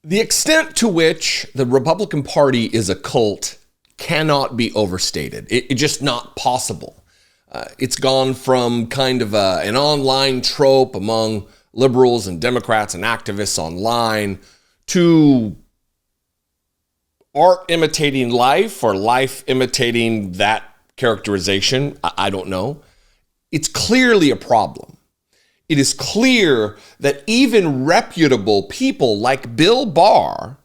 The extent to which the Republican Party is a cult cannot be overstated. It's just not possible. It's gone from kind of an online trope among liberals and Democrats and activists online to art imitating life or life imitating that characterization. I don't know. It's clearly a problem. It is clear that even reputable people like Bill Barr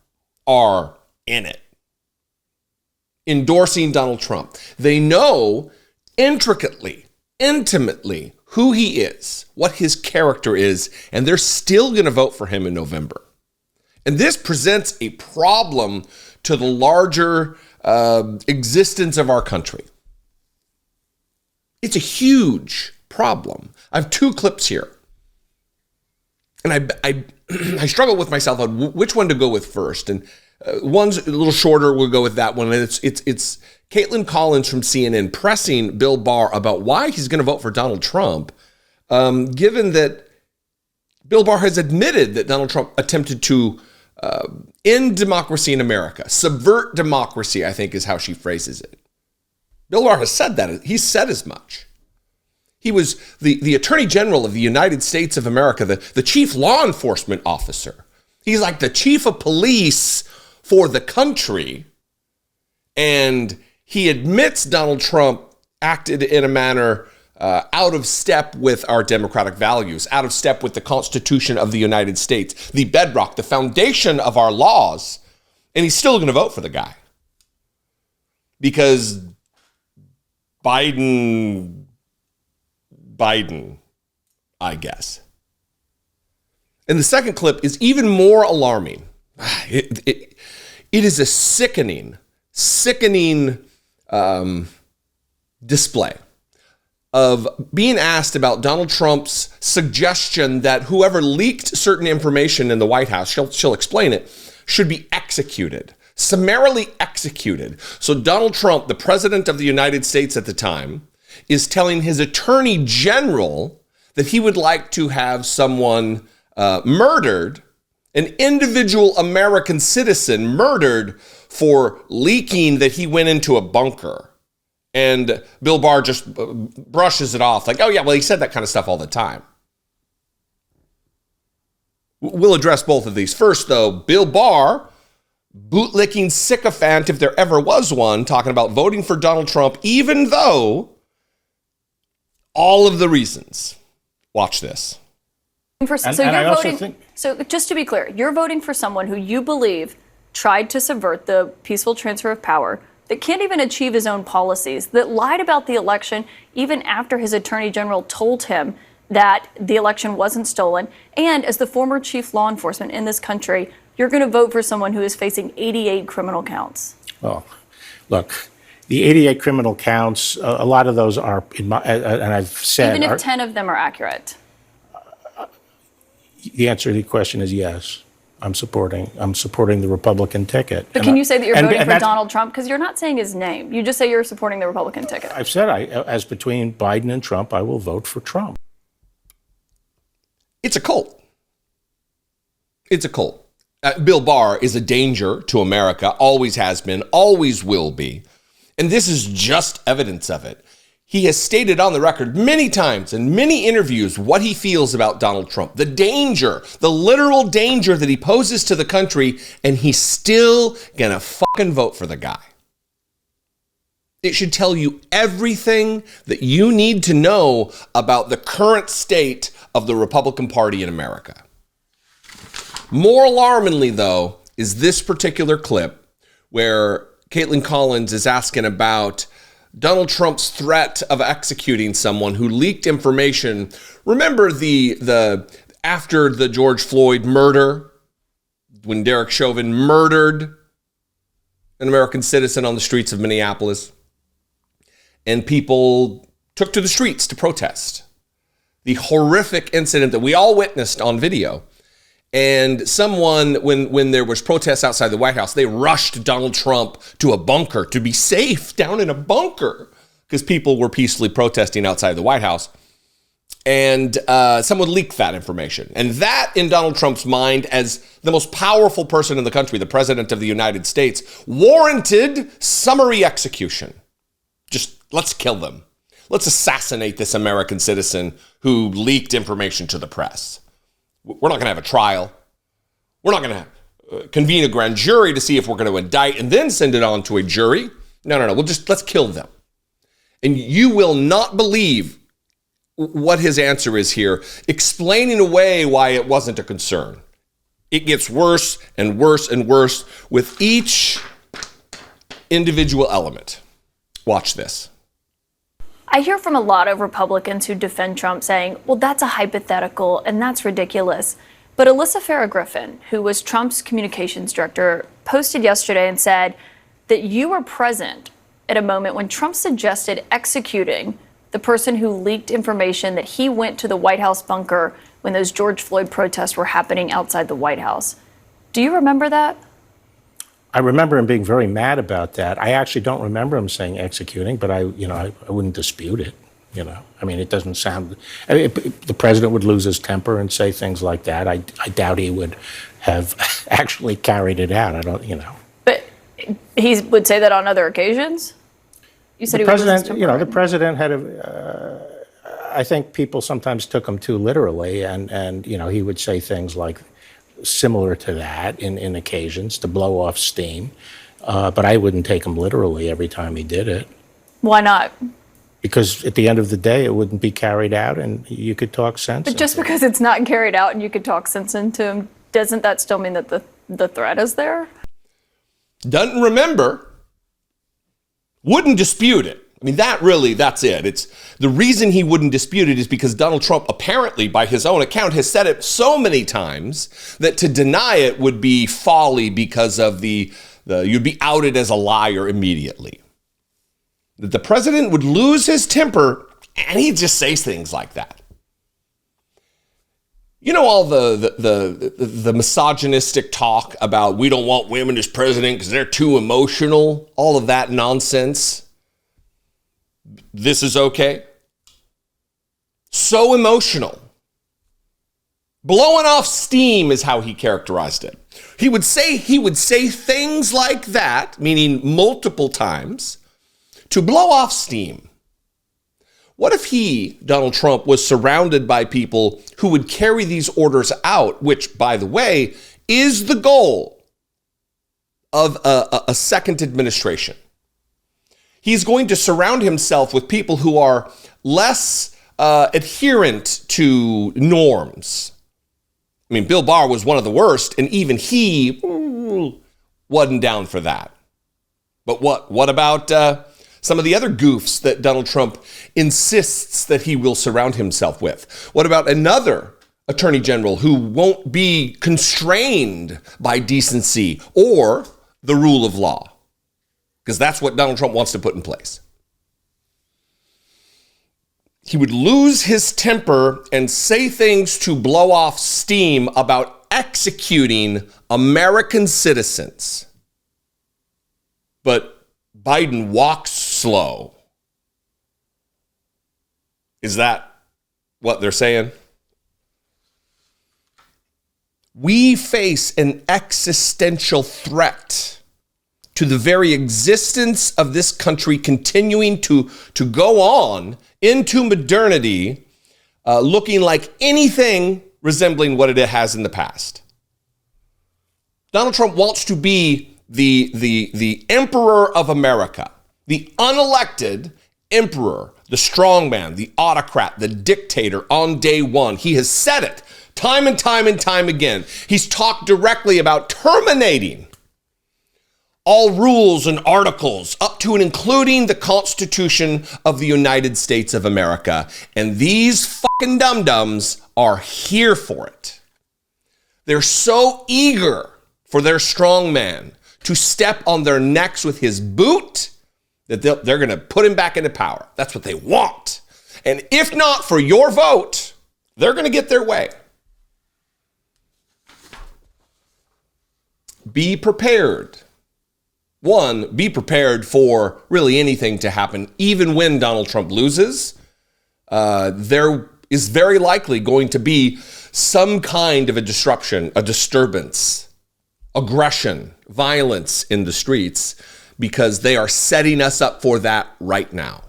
are in it, endorsing Donald Trump. They know intricately, intimately who he is, what his character is, and they're still going to vote for him in November. And this presents a problem to the larger existence of our country. It's a huge problem. I have two clips here. And I struggle with myself on which one to go with first. And one's a little shorter, we'll go with that one. And it's Kaitlan Collins from CNN pressing Bill Barr about why he's going to vote for Donald Trump, given that Bill Barr has admitted that Donald Trump attempted to end democracy in America, subvert democracy, I think is how she phrases it. Bill Barr has said that. He said as much. He was the Attorney General of the United States of America, the chief law enforcement officer. He's like the chief of police for the country. And he admits Donald Trump acted in a manner out of step with our democratic values, out of step with the Constitution of the United States, the bedrock, the foundation of our laws. And he's still going to vote for the guy. Because Biden, I guess. And the second clip is even more alarming. It is a sickening display of being asked about Donald Trump's suggestion that whoever leaked certain information in the White House, she'll explain it, should be executed, summarily executed. So Donald Trump, the president of the United States at the time, is telling his attorney general that he would like to have someone murdered, an individual American citizen murdered for leaking that he went into a bunker. And Bill Barr just brushes it off like, oh yeah, well, he said that kind of stuff all the time. We'll address both of these. First, though, Bill Barr, bootlicking sycophant, if there ever was one, talking about voting for Donald Trump, even though all of the reasons. Watch this. So just to be clear, you're voting for someone who you believe tried to subvert the peaceful transfer of power, that can't even achieve his own policies, that lied about the election even after his attorney general told him that the election wasn't stolen. And as the former chief law enforcement in this country, you're going to vote for someone who is facing 88 criminal counts. Well, look. The 88 criminal counts, a lot of those are, and I've said... Even if 10 of them are accurate? The answer to the question is yes. I'm supporting the Republican ticket. But can you say that you're voting for Donald Trump? Because you're not saying his name. You just say you're supporting the Republican ticket. I've said, as between Biden and Trump, I will vote for Trump. It's a cult. It's a cult. Bill Barr is a danger to America, always has been, always will be. And this is just evidence of it. He has stated on the record many times in many interviews what he feels about Donald Trump, the danger, the literal danger that he poses to the country, and he's still gonna fucking vote for the guy. It should tell you everything that you need to know about the current state of the Republican Party in America. More alarmingly, though, is this particular clip where Kaitlan Collins is asking about Donald Trump's threat of executing someone who leaked information. Remember after the George Floyd murder, when Derek Chauvin murdered an American citizen on the streets of Minneapolis, and people took to the streets to protest. The horrific incident that we all witnessed on video. And someone, when there was protests outside the White House, they rushed Donald Trump to a bunker to be safe down in a bunker because people were peacefully protesting outside the White House. and someone leaked that information. And that, in Donald Trump's mind, as the most powerful person in the country, the president of the United States, warranted summary execution. Just let's kill them. Let's assassinate this American citizen who leaked information to the press. We're not going to have a trial. We're not going to convene a grand jury to see if we're going to indict and then send it on to a jury. No. Let's kill them. And you will not believe what his answer is here, explaining away why it wasn't a concern. It gets worse and worse and worse with each individual element. Watch this. I hear from a lot of Republicans who defend Trump saying, well, that's a hypothetical and that's ridiculous. But Alyssa Farah Griffin, who was Trump's communications director, posted yesterday and said that you were present at a moment when Trump suggested executing the person who leaked information that he went to the White House bunker when those George Floyd protests were happening outside the White House. Do you remember that? I remember him being very mad about that. I actually don't remember him saying executing, but I wouldn't dispute it. I mean, it doesn't sound. The president would lose his temper and say things like that. I doubt he would have actually carried it out. I don't. But he would say that on other occasions. You said the he would lose his temper. The president had a. I think people sometimes took him too literally, and he would say things like similar to that in occasions to blow off steam, but I wouldn't take him literally every time he did it. Why not? Because at the end of the day, it wouldn't be carried out, and you could talk sense. But just because it's not carried out and you could talk sense into him, doesn't that still mean that the threat is there? Doesn't remember. Wouldn't dispute it. I mean, that's it. It's the reason he wouldn't dispute it is because Donald Trump, apparently, by his own account, has said it so many times that to deny it would be folly because of you'd be outed as a liar immediately. That the president would lose his temper and he'd just say things like that. All the misogynistic talk about we don't want women as president because they're too emotional, all of that nonsense. This is okay. So emotional. Blowing off steam is how he characterized it. He would say things like that, meaning multiple times, to blow off steam. What if he, Donald Trump, was surrounded by people who would carry these orders out, which, by the way, is the goal of a second administration? He's going to surround himself with people who are less adherent to norms. I mean, Bill Barr was one of the worst, and even he wasn't down for that. But what about some of the other goofs that Donald Trump insists that he will surround himself with? What about another attorney general who won't be constrained by decency or the rule of law? Because that's what Donald Trump wants to put in place. He would lose his temper and say things to blow off steam about executing American citizens. But Biden walks slow. Is that what they're saying? We face an existential threat to the very existence of this country continuing to go on into modernity, looking like anything resembling what it has in the past. Donald Trump wants to be the emperor of America, the unelected emperor, the strongman, the autocrat, the dictator on day one. He has said it time and time and time again. He's talked directly about terminating all rules and articles up to and including the Constitution of the United States of America. And these fucking dum-dums are here for it. They're so eager for their strong man to step on their necks with his boot that they're going to put him back into power. That's what they want. And if not for your vote, they're going to get their way. Be prepared. One, be prepared for really anything to happen, even when Donald Trump loses. There is very likely going to be some kind of a disruption, a disturbance, aggression, violence in the streets, because they are setting us up for that right now.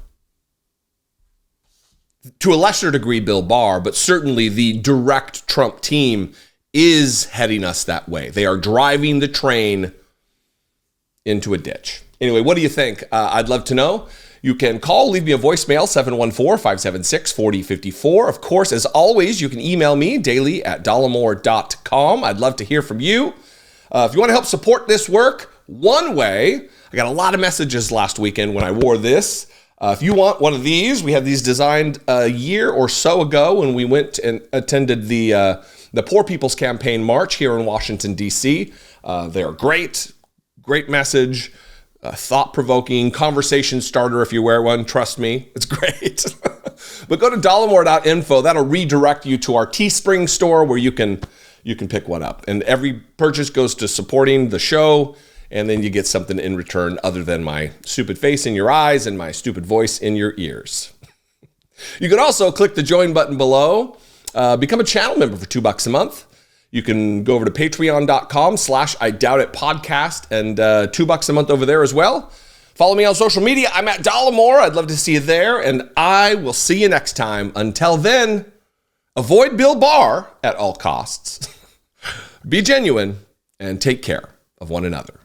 To a lesser degree, Bill Barr, but certainly the direct Trump team is heading us that way. They are driving the train into a ditch. Anyway, what do you think? I'd love to know. You can call, leave me a voicemail, 714-576-4054. Of course, as always, you can email me daily at dollemore.com. I'd love to hear from you. If you want to help support this work, one way, I got a lot of messages last weekend when I wore this. If you want one of these, we had these designed a year or so ago when we went and attended the Poor People's Campaign March here in Washington, D.C. They are great message, thought-provoking, conversation starter if you wear one. Trust me, it's great. But go to dollemore.info. That'll redirect you to our Teespring store where you can pick one up. And every purchase goes to supporting the show, and then you get something in return other than my stupid face in your eyes and my stupid voice in your ears. You can also click the join button below, become a channel member for $2 a month. You can go over to patreon.com/IDoubtItPodcast and $2 a month over there as well. Follow me on social media. I'm at Dollemore. I'd love to see you there, and I will see you next time. Until then, avoid Bill Barr at all costs. Be genuine and take care of one another.